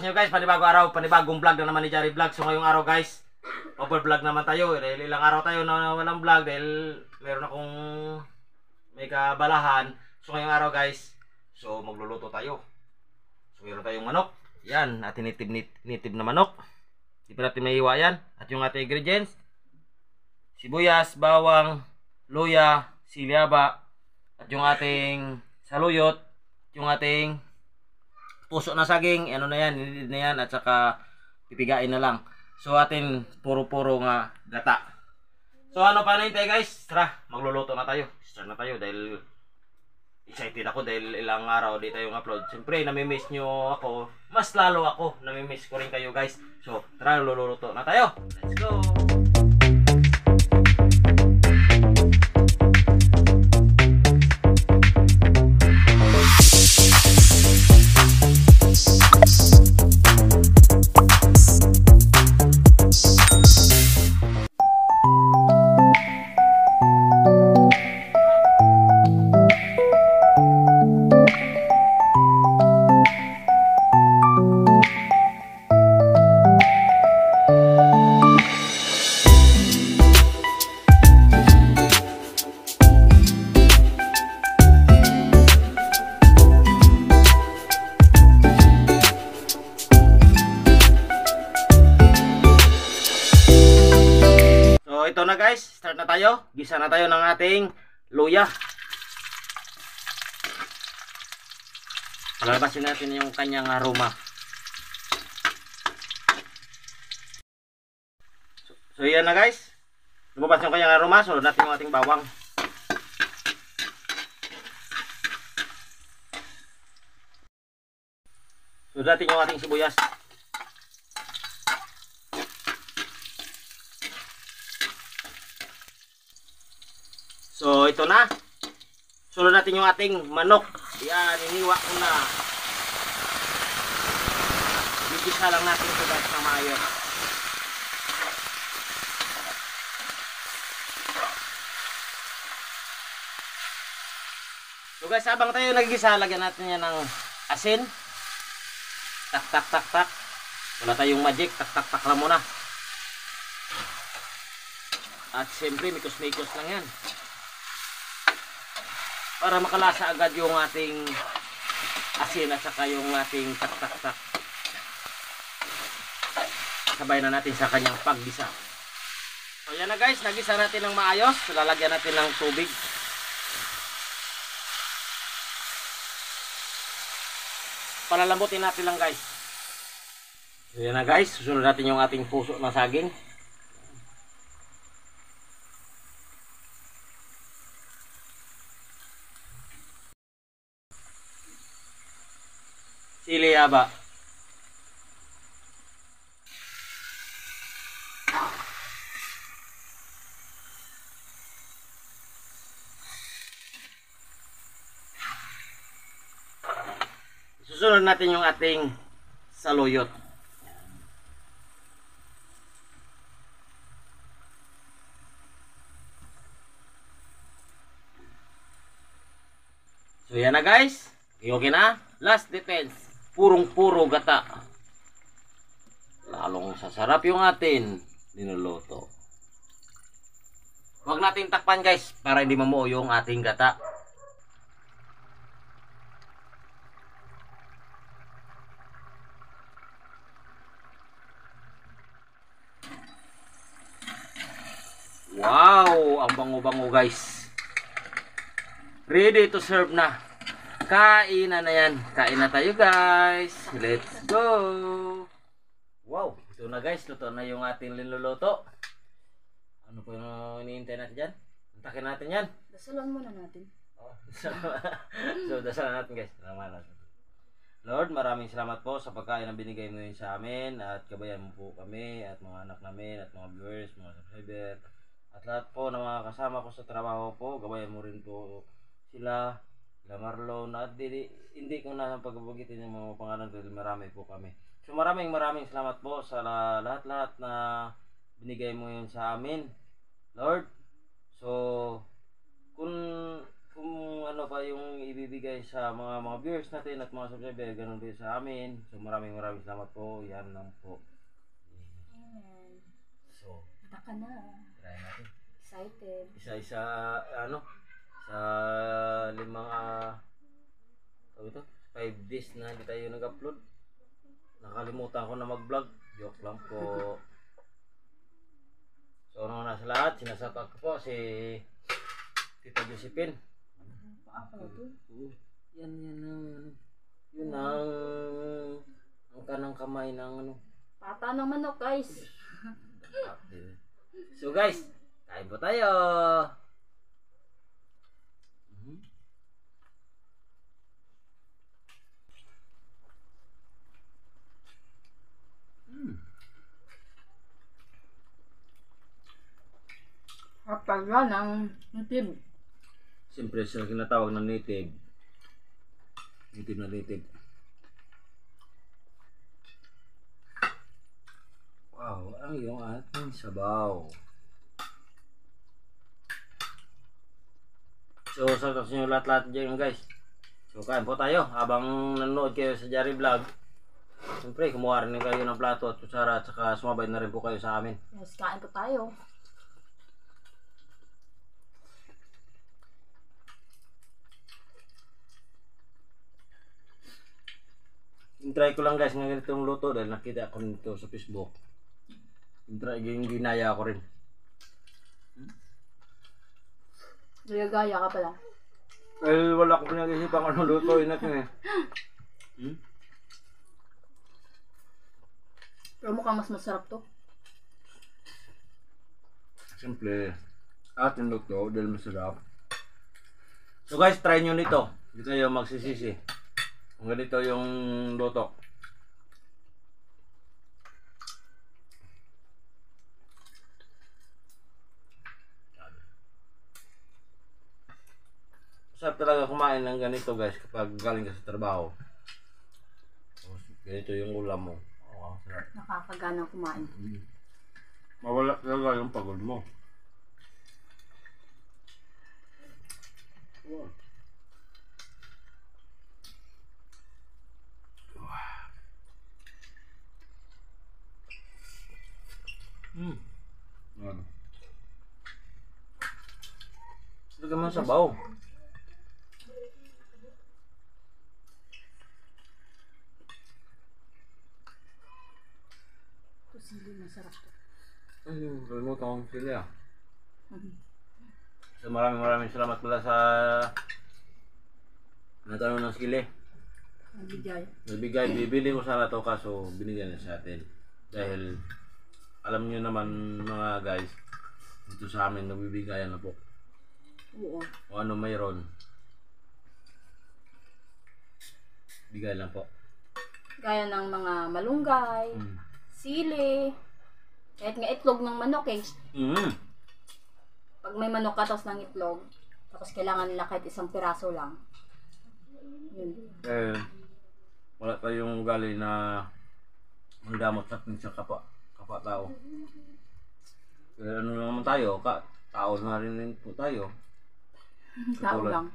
nyo guys, panibagong araw, panibagong vlog na naman ni Jari Vlog. So ngayong araw guys, overvlog naman tayo. Dahil ilang araw tayo na walang vlog dahil meron akong may kabalahan. So ngayong araw guys, so magluluto tayo. So meron tayong manok. Yan, ating nitib na manok. Di pa natin maiiwa yan. At yung ating ingredients, sibuyas, bawang, luya, silyaba, at yung ating saluyot, yung ating puso na saging, ano na yan, nilid na yan, at saka pipigain na lang. So atin puro-puro nga gata. So ano pa nahintay guys? Tara, magluluto na tayo. Start na tayo dahil excited ako dahil ilang araw di tayong upload. Siyempre, namimiss nyo ako. Mas lalo ako, namimiss ko rin kayo guys. So tara, luluto na tayo. Let's go! Ito na guys, start na tayo. Gisa na tayo ng ating luya. Palabasin natin yung kanyang aroma. So yan na guys. Lumabas yung kanyang aroma. Sunod natin yung ating bawang. Sunod natin yung ating sibuyas. So ito na. Sunod natin yung ating manok. Yan, iniwa ko na. Gigisa lang natin ito guys na maayos. So guys, habang tayo nagigisa, lagyan natin yan ng asin. Tak tak tak tak. Wala tayong magic, tak tak tak lang muna. At siyempre, mikos-mikos lang yan. Para makalasa agad yung ating asin at saka yung ating tak-tak-tak. Sabay na natin sa kanyang paggisa. So yan na guys, nagisa natin ng maayos. Lalagyan natin ng tubig. Palalambutin natin lang guys. So yan na guys, susunod natin yung ating puso na saging. Silyaba. Susunod natin yung ating saluyot. So yan na guys. Okay na. Last defense. Purong-puro gata. Lalong sasarap yung atin niluluto. Huwag natin takpan guys para hindi mamuo yung ating gata. Wow! Ang bango-bango guys. Ready to serve na. Kain na yan. Kain na tayo guys. Let's go. Wow. Ito na guys. Luto na yung ating linuluto. Ano po yung iniintay natin dyan? Antakin natin yan. Dasalan muna natin. Oh. So dasalan natin guys. Lord, maraming salamat po sa pagkain na binigay mo yun sa amin. At gabayan mo po kami. At mga anak namin. At mga viewers. Mga subscriber. At lahat po ng mga kasama ko sa trabaho po. Gabayan mo rin po sila. Marlon at hindi ko na pagbagitin yung mga pangalan dahil marami po kami. So maraming salamat po sa lahat-lahat na binigay mo yun sa amin, Lord. So kung ano pa yung ibibigay sa mga viewers natin at mga subscriber, ganun din sa amin. So maraming salamat po. Yan lang po. Ayan. So, Taka na. try natin. Excited. Isa-isa, ano, sa limang, ito, 5 days na hindi tayo nag-upload. Nakalimutan ko na mag-vlog. Joke lang po. So, ano na sa lahat, sinasaka ko po si Tita Josephine. Paapa na to? Yan, ano. Yun ang kanang kamay ng ano. Pata ng manok, guys. So guys, kain po tayo. Harap talaga ng native. Siyempre siya kinatawag na native. Native na native. Wow, ang iyong ating sabaw. So, sa inyo lahat-lahat dyan guys. So, kain po tayo. Habang nanonood kayo sa Jari Vlog, siyempre, kumuha rin kayo ng plato at kutsara at saka sumabay na rin po kayo sa amin. Yes, kain po tayo. Try ko lang guys ng ganitong luto dahil nakita ko nito sa Facebook. Ginaya ko rin. Gaya ka pala. Eh, wala ko pinag-isipan kung anong lutuin natin eh. Pero mukhang mas masarap to. Simple. Atin luto dahil masarap. So guys, try nyo nito. Hindi kayo magsisisi. Kung ganito yung luto. Masarap talaga kumain ng ganito guys kapag galing ka sa trabaho. Ganito yung ulam mo. Oh, sarap. Nakakaganang kumain. Mawala talaga yung pagod mo. Wow. Ano? Lagyan mo ng sabaw. Ito sili, masarap to. Remote akong sila. So maraming salamat pala sa nagkaroon ng skili. Nagbigay, bibili ko sana to kaso binigyan na sa atin. Dahil alam niyo naman mga guys, dito sa amin nagbibigayan na po. Oo. O ano mayroon. Bigay lang po. Gaya ng mga malunggay, sili, kahit nga itlog ng manok eh. Pag may manok ka tapos ng itlog, tapos kailangan nila kahit isang piraso lang. Yun. Eh, wala tayong ugali na mangdamot natin sa kapwa-tao. Eh, ano naman tayo, tao na rin po tayo. Tao lang.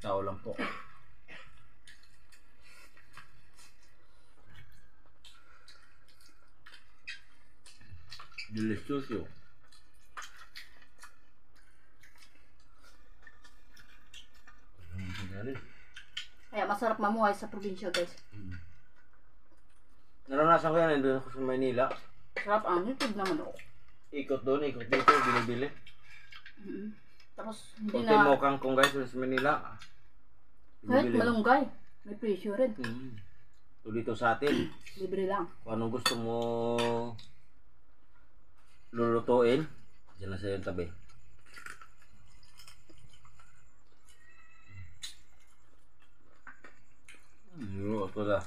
Tao lang po. Delicious yun. Kaya masarap mamuhay sa probinsya guys. Naranasan ko yan doon ako sa Maynila. Sarap ang YouTube na manok. Ikot doon, ikot dito, binibili. Tapos hindi Kunti na, mo kangkong guys doon sa Manila. kahit malunggay, may presyo rin. So dito sa atin, Libre lang. kung anong gusto mo lulutuin, dyan na sa yung tabi. Ito na.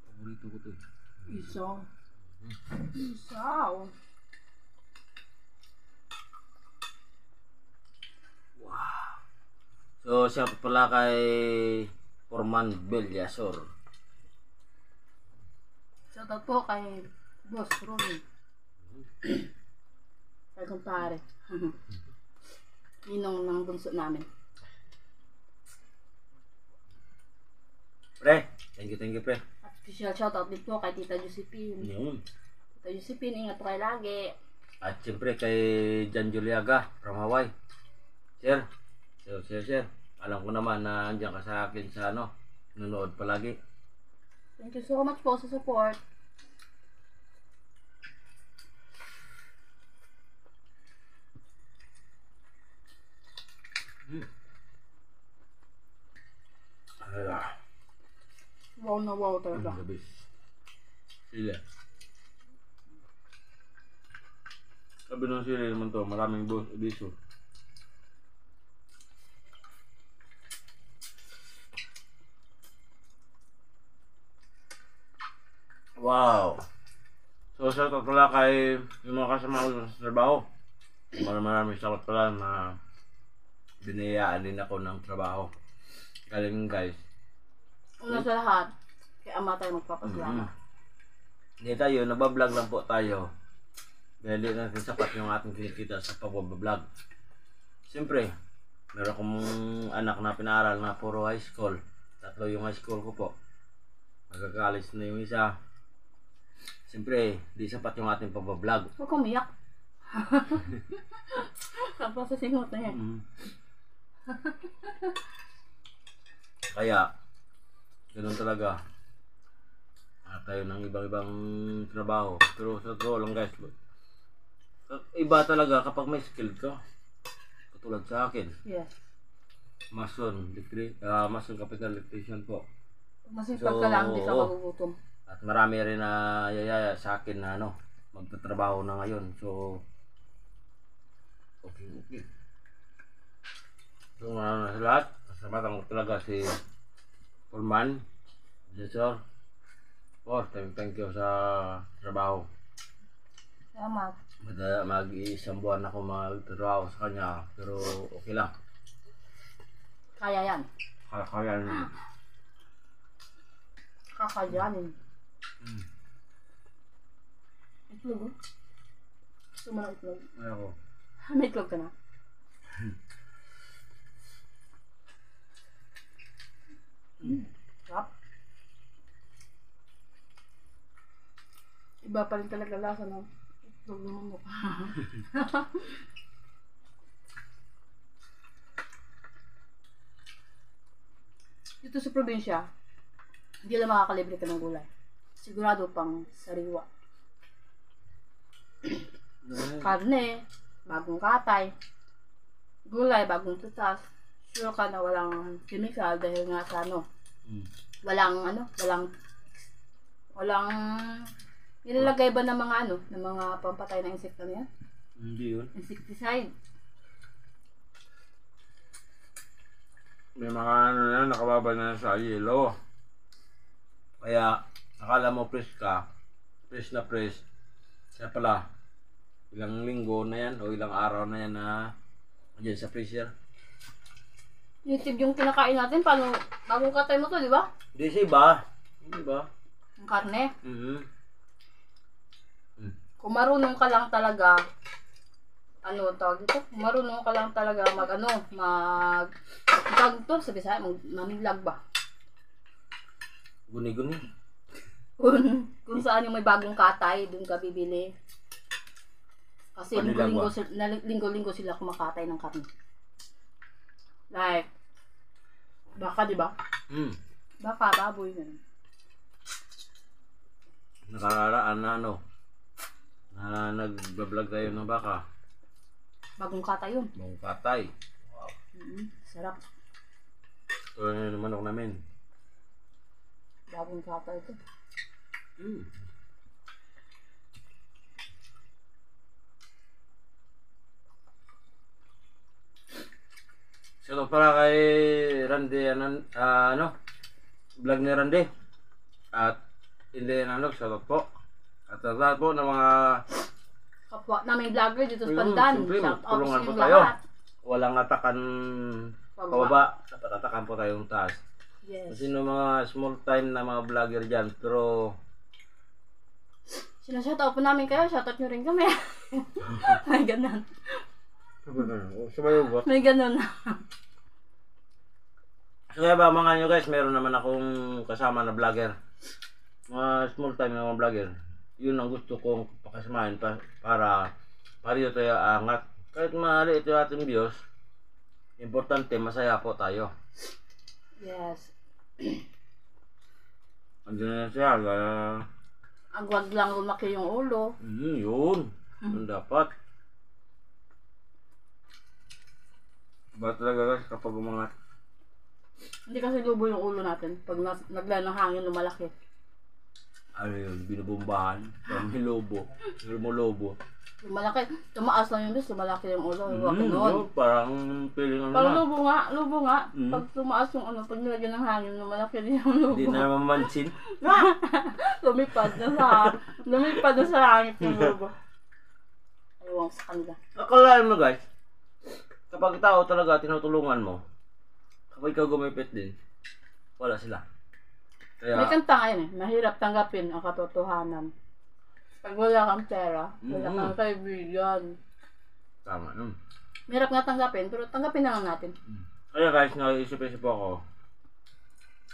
Paborito ko to. Isaw. Isaw. So siya pala kay Forman Belyasor. Shoutout po kay Boss Romy. Kay kumpare. Ninong ng bunso namin. Pre, thank you, pre. At special shoutout din po kay Tita Josephine. Yun. Tita Josephine, ingat po kayo lagi. At siyempre kay Jan Juliaga from Hawaii. Sir. Alam ko naman na andyan ka sa akin sa nanonood palagi. Thank you so much po sa support. Wow na wow talaga. Gabi. Sila. Sabi ng sila naman to, maraming biso. Wow! So, shoutout pala kay yung mga kasama ko sa trabaho. Maraming shoutout pala na binayaan din ako ng trabaho. Galing guys. Una sa lahat, kay Ama tayo magpapasalamat. Hindi tayo, nabablog lang po tayo. Dahil di natin sapat yung ating kinikita sa pagbablog. Siyempre, meron akong anak na pinaaral na puro high school. 3 yung high school ko po. Magkakalis na yung isa. Siyempre, di sapat yung ating pagbablog. Huwag kang umiyak. Tapos sa singot na yan. Kaya, ganun talaga. Tayo ng ibang-ibang trabaho. Pero sa totoo lang guys, iba talaga kapag may skill ka. Katulad sa akin. Yes. Mason Capital Electrician po. Masipag ka lang, di ka magugutom. At marami rin na yayaya sa akin na magtatrabaho na ngayon. So, okay. So, na sa lahat, kasama talaga si Foreman, Jesor. Thank you sa trabaho. Salamat. Mag-iisang buwan ako magtrabaho sa kanya, pero okay lang. Kaya yan. Kaya yan. Kakayanin. Itlog oh. Gusto mo ng itlog? Ayoko. May itlog ka na? Sarap. Iba pa rin talaga lasa ng itlog ng manok. Dito sa probinsya, hindi lang makakalibre ka ng gulay. Sigurado pang sariwa. Karne, bagong katay. Gulay, bagong tutas. Sure ka na walang chemical dahil nga sa walang nilalagay ba ng mga ng mga pampatay na insekto niya? Hindi yun. Insecticide. May mga nakababa na sa yelo. Kaya, akala mo fresh na fresh. Kaya pala, ilang linggo na yan o ilang araw na yan na dyan sa freezer. Native yung kinakain natin, paano bagong katay mo to, di ba? Hindi siya iba. Hindi ba? Ang karne. Kung marunong ka lang talaga, tawag dito? Kung marunong ka lang talaga tawag to, sabi sa mamiglag ba? Guni-guni. Kung saan yung may bagong katay, dun ka bibili. Kasi linggo-linggo sila kumakatay ng karne. Like, baka, di ba? Baka, baboy na. Nakararaan na na nag-vlog tayo ng baka. Bagong katay yun. Bagong katay. Wow. Sarap. Ito na yung manok namin. Bagong katay ito. Shoutout para kay Randy, vlog ni Randy. At hindi shoutout po. At lahat po ng mga kapwa namin vlogger dito sa Pandan. Shout out tulungan po po tayo. lahat. Walang atakan pababa. Dapat atakan po tayo yung taas. Yes. Kasi no mga small time na mga vlogger dyan, pero Sinashoutout po namin kayo, shoutout nyo rin kami. May ganun. Sumayo ba? May ganun. So kaya ba mga nyo guys, meron naman akong kasama na vlogger. Mga small time na mga vlogger. Yun ang gusto kong pakasamahin para pareho tayo angat. Kahit maliit yung ating views, importante masaya po tayo. Yes. Andiyan na siya, Agwag lang lumaki yung ulo. yun. Yun dapat. Ba talaga guys kapag umangat. Hindi kasi lubo yung ulo natin. Pag nagla ng hangin, lumalaki. Ano yun, binubumbahan. May lobo. Lobo. Lumalaki. Tumaas lang yung bis, lumalaki yung ulo. Huwag ganun. Parang feeling ano Pag na. lubo nga. Pag tumaas yung ano, pag nilagyan ng hangin, lumalaki din yung lubo. Hindi na mamansin. Lumipad na sa langit yung lubo. Ayaw sa kanila. Akalain mo guys, kapag tao talaga tinutulungan mo, kapag ikaw gumipit din, wala sila. Kaya, May kanta ngayon eh. Mahirap tanggapin ang katotohanan. Pag wala kang pera, wala kang kaibigan. tama nun. Mahirap nga tanggapin, pero tanggapin na lang natin. Kaya guys, naisip-isip ako,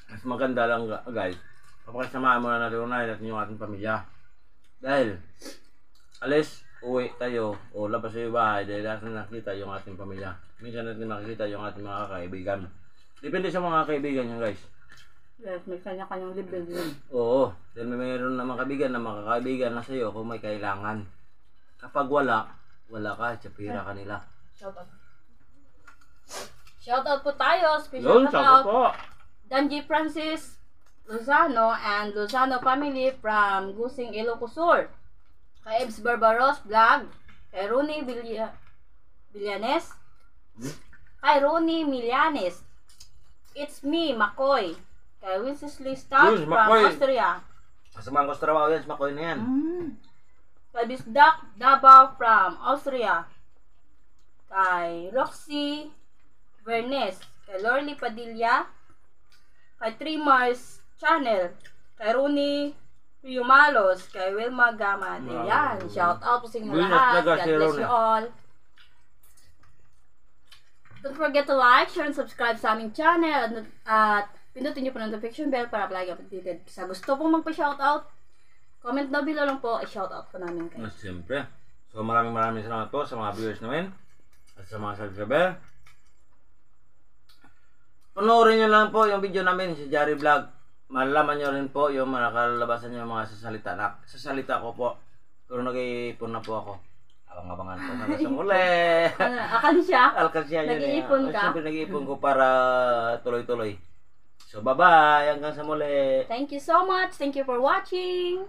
mas maganda lang guys, papakasamahan muna natin, unahin natin yung ating pamilya. Dahil, alis, uwi tayo, o labas sa bahay, dahil natin nakita yung ating pamilya. Minsan natin makikita yung ating mga kaibigan. Depende sa mga kaibigan nyo guys. Yes, may kanya-kanyang level din. Oo, dahil mayroon naman kaibigan na makakaibigan na sa'yo kung may kailangan. Kapag wala ka, tsapira ka nila. Shoutout. Shoutout po tayo. Special Yun, sabi shoutout. po. Danji Francis Lozano and Lozano family from Gusing, Ilocos Sur. Kay Ebs Barbaros Vlog. Kay Rooney Villanes. Kay Rooney Millanes. It's me, Makoy. Kay Wenceslas Stout Yes, from Makoy. Austria. Kasamahan ko sa trabaho yan, makoy na yan. Kay Bisdak Davao from Austria. Kay Roxy Vernes. Kay Lorly Padilla. Kay Trimars Channel. Kay Rooney Piumalos. Kay Wilma Gaman. Ayan. Shout out po sa inyo Buenas lahat. talaga God si bless Rooney. you all. Don't forget to like, share, and subscribe sa aming channel. At pindutin niyo po ng notification bell para lagi updated. Sa gusto pong magpa-shoutout, comment na below lang po. I-shoutout po namin kayo. Siyempre. So maraming salamat po sa mga viewers namin. At sa mga subscriber. Panoorin nyo lang po yung video namin si Jari Vlog. Malalaman nyo rin po yung nakalabasan nyo mga sasalita ko po. Pero nag-iipon na po ako. Abang-abangan po hanggang sa muli. Akansya? Alkansya yun Nag-iipon ka? Siyempre nag-iipon ko para tuloy-tuloy. So bye-bye. Hanggang sa muli. Thank you so much. Thank you for watching.